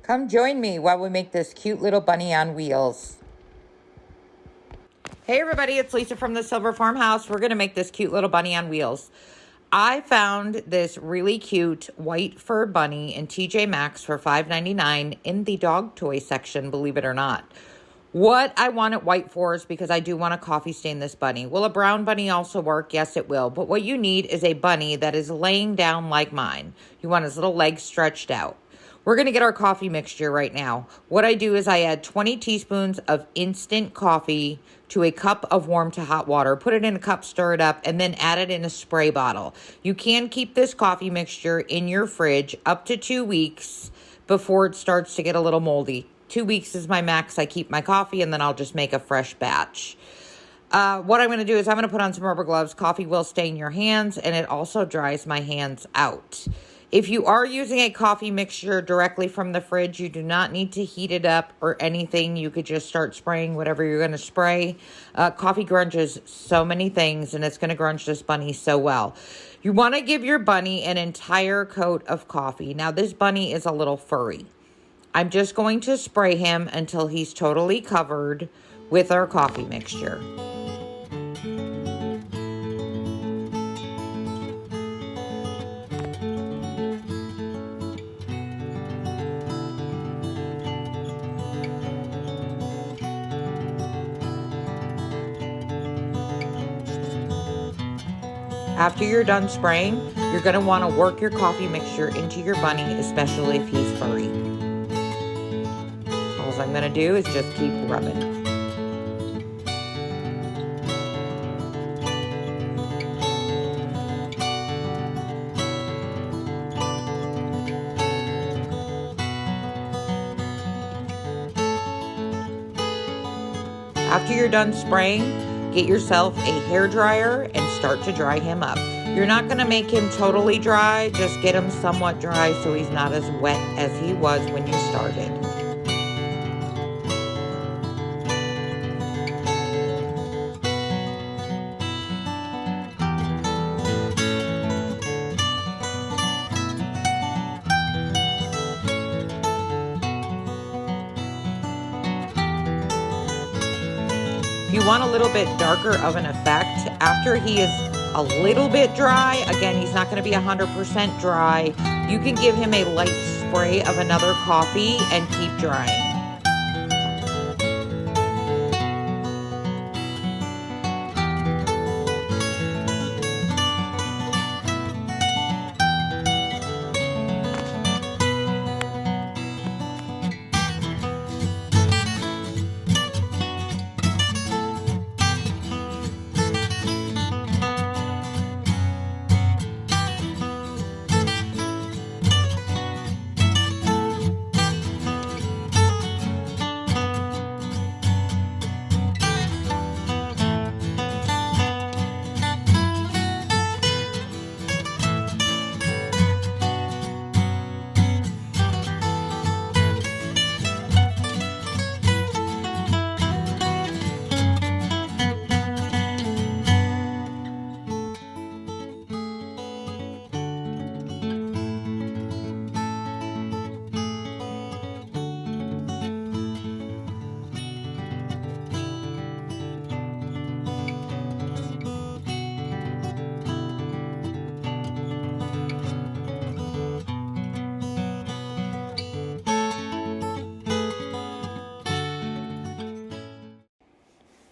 Come join me while we make this cute little bunny on wheels. Hey everybody, it's Lisa from the Silver Farmhouse. We're going to make this cute little bunny on wheels. I found this really cute white fur bunny in TJ Maxx for $5.99 in the dog toy section, believe it or not. What I want it white for is because I do want to coffee stain this bunny. Will a brown bunny also work? Yes, it will. But what you need is a bunny that is laying down like mine. You want his little legs stretched out. We're going to get our coffee mixture right now. What I do is I add 20 teaspoons of instant coffee to a cup of warm to hot water. Put it in a cup, stir it up, and then add it in a spray bottle. You can keep this coffee mixture in your fridge up to 2 weeks before it starts to get a little moldy. 2 weeks is my max. I keep my coffee, and then I'll just make a fresh batch. What I'm going to do is I'm going to put on some rubber gloves. Coffee will stain your hands, and it also dries my hands out. If you are using a coffee mixture directly from the fridge, you do not need to heat it up or anything. You could just start spraying whatever you're going to spray. Coffee grunges so many things, and it's going to grunge this bunny so well. You want to give your bunny an entire coat of coffee. Now, this bunny is a little furry. I'm just going to spray him until he's totally covered with our coffee mixture. After you're done spraying, you're going to want to work your coffee mixture into your bunny, especially if he's furry. All I'm going to do is just keep rubbing. After you're done spraying, get yourself a hair dryer and start to dry him up. You're not going to make him totally dry, just get him somewhat dry so he's not as wet as he was when you started. If you want a little bit darker of an effect, after he is a little bit dry, again, he's not going to be 100% dry, you can give him a light spray of another coffee and keep drying.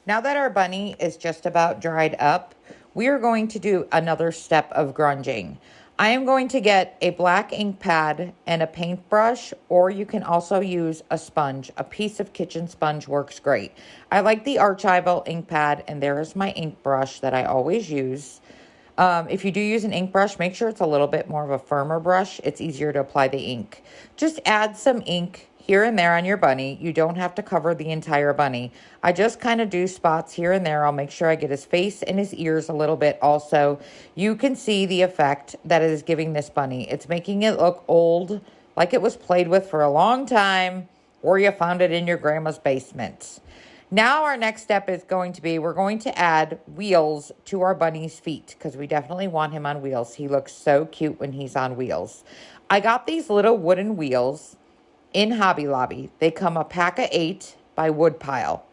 Now that our bunny is just about dried up, we are going to do another step of grunging. I am going to get a black ink pad and a paintbrush, or you can also use a sponge. A piece of kitchen sponge works great. I like the Archival ink pad, and there is my ink brush that I always use. If you do use an ink brush, make sure it's a little bit more of a firmer brush. It's easier to apply the ink. Just add some ink here and there on your bunny. You don't have to cover the entire bunny. I just kind of do spots here and there. I'll make sure I get his face and his ears a little bit also. You can see the effect that it is giving this bunny. It's making it look old, like it was played with for a long time, or you found it in your grandma's basement. Now our next step is going to be, we're going to add wheels to our bunny's feet because we definitely want him on wheels. He looks so cute when he's on wheels. I got these little wooden wheels in Hobby Lobby. They come a pack of 8 by Woodpile.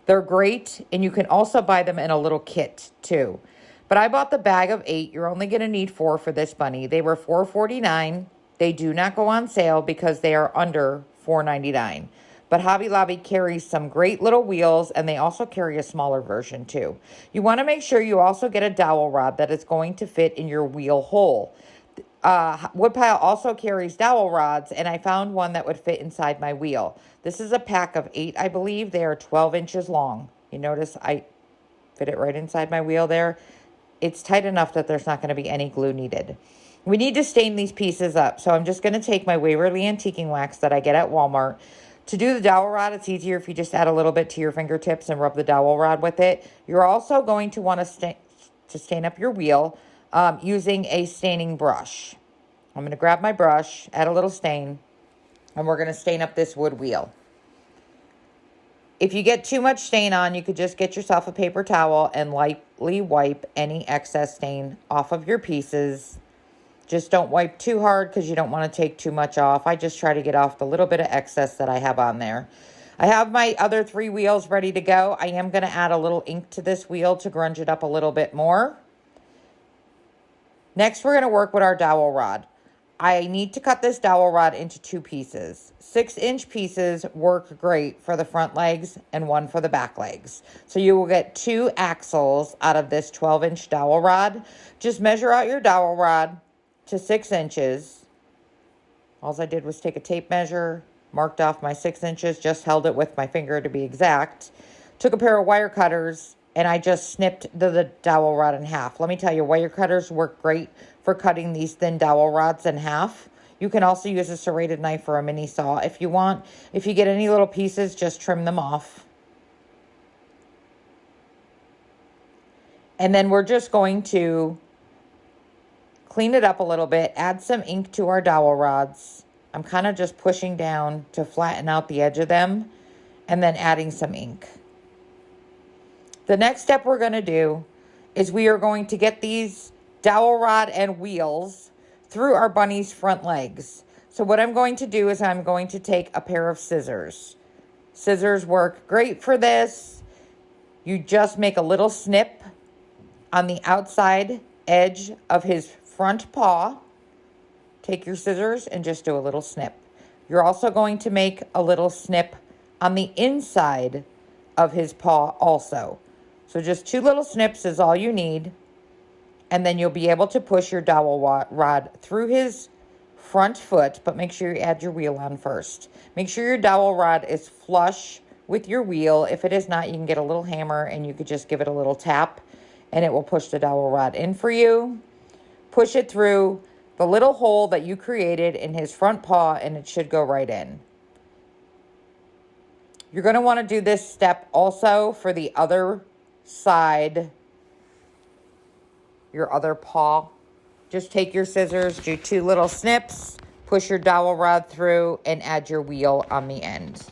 They're great, and you can also buy them in a little kit too. But I bought the bag of 8. You're only going to need 4 for this bunny. They were $4.49. They do not go on sale because they are under $4.99. But Hobby Lobby carries some great little wheels, and they also carry a smaller version too. You want to make sure you also get a dowel rod that is going to fit in your wheel hole. Woodpile also carries dowel rods, and I found one that would fit inside my wheel. This is a pack of 8, I believe. They are 12 inches long. You notice I fit it right inside my wheel there. It's tight enough that there's not going to be any glue needed. We need to stain these pieces up, so I'm just going to take my Waverly Antiquing Wax that I get at Walmart. To do the dowel rod, it's easier if you just add a little bit to your fingertips and rub the dowel rod with it. You're also going to want to stain up your wheel using a staining brush. I'm going to grab my brush, add a little stain, and we're going to stain up this wood wheel. If you get too much stain on, you could just get yourself a paper towel and lightly wipe any excess stain off of your pieces. Just don't wipe too hard because you don't want to take too much off. I just try to get off the little bit of excess that I have on there. I have my other 3 wheels ready to go. I am going to add a little ink to this wheel to grunge it up a little bit more. Next, we're going to work with our dowel rod. I need to cut this dowel rod into 2 pieces. 6-inch pieces work great for the front legs and 1 for the back legs. So you will get 2 axles out of this 12-inch dowel rod. Just measure out your dowel rod to 6 inches. All I did was take a tape measure, marked off my 6 inches, just held it with my finger to be exact. Took a pair of wire cutters, and I just snipped the dowel rod in half. Let me tell you, wire cutters work great for cutting these thin dowel rods in half. You can also use a serrated knife or a mini saw if you want. If you get any little pieces, just trim them off. And then we're just going to clean it up a little bit, add some ink to our dowel rods. I'm kind of just pushing down to flatten out the edge of them and then adding some ink. The next step we're going to do is we are going to get these dowel rod and wheels through our bunny's front legs. So what I'm going to do is I'm going to take a pair of scissors. Scissors work great for this. You just make a little snip on the outside edge of his front paw. Take your scissors and just do a little snip. You're also going to make a little snip on the inside of his paw also. So just 2 little snips is all you need. And then you'll be able to push your dowel rod through his front foot, but make sure you add your wheel on first. Make sure your dowel rod is flush with your wheel. If it is not, you can get a little hammer and you could just give it a little tap and it will push the dowel rod in for you. Push it through the little hole that you created in his front paw and it should go right in. You're going to want to do this step also for the other side, your other paw. Just take your scissors, do 2 little snips, push your dowel rod through, and add your wheel on the end.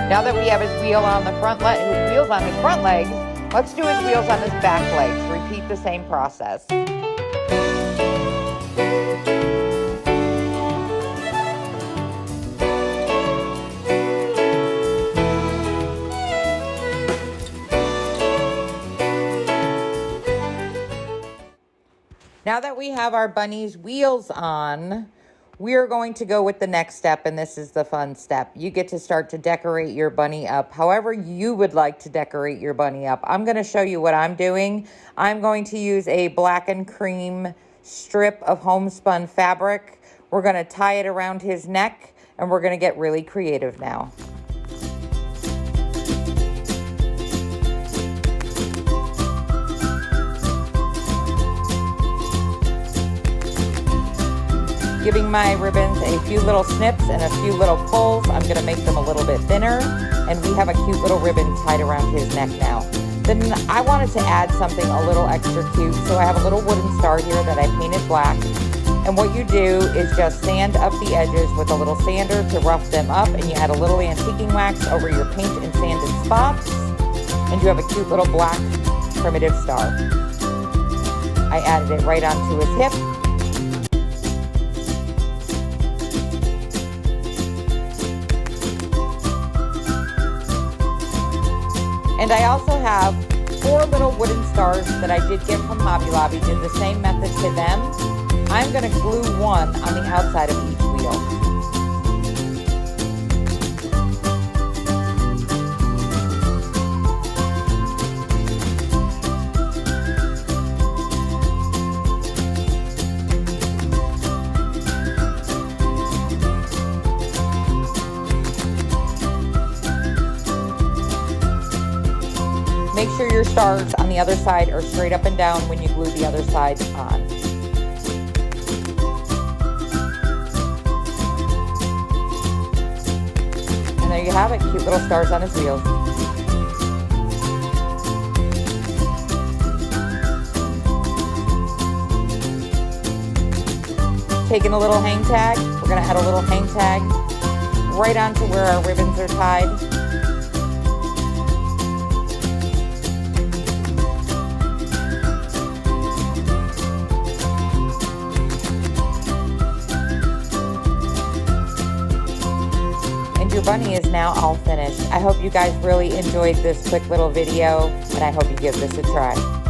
Now that we have his wheel on the front his wheels on his front legs, let's do his wheels on his back legs. Repeat the same process. Now that we have our bunny's wheels on, we are going to go with the next step, and this is the fun step. You get to start to decorate your bunny up however you would like to decorate your bunny up. I'm going to show you what I'm doing. I'm going to use a black and cream strip of homespun fabric. We're going to tie it around his neck, and we're going to get really creative now. Giving my ribbons a few little snips and a few little pulls. I'm going to make them a little bit thinner. And we have a cute little ribbon tied around his neck now. Then I wanted to add something a little extra cute, so I have a little wooden star here that I painted black. And what you do is just sand up the edges with a little sander to rough them up, and you add a little antiquing wax over your paint and sanded spots, and you have a cute little black primitive star. I added it right onto his hip. And I also have 4 little wooden stars that I did get from Hobby Lobby. Did the same method to them. I'm going to glue one on the outside of each wheel. Make sure your stars on the other side are straight up and down when you glue the other side on. And there you have it, cute little stars on his wheels. Taking a little hang tag, we're going to add a little hang tag right onto where our ribbons are tied. Your bunny is now all finished. I hope you guys really enjoyed this quick little video, and I hope you give this a try.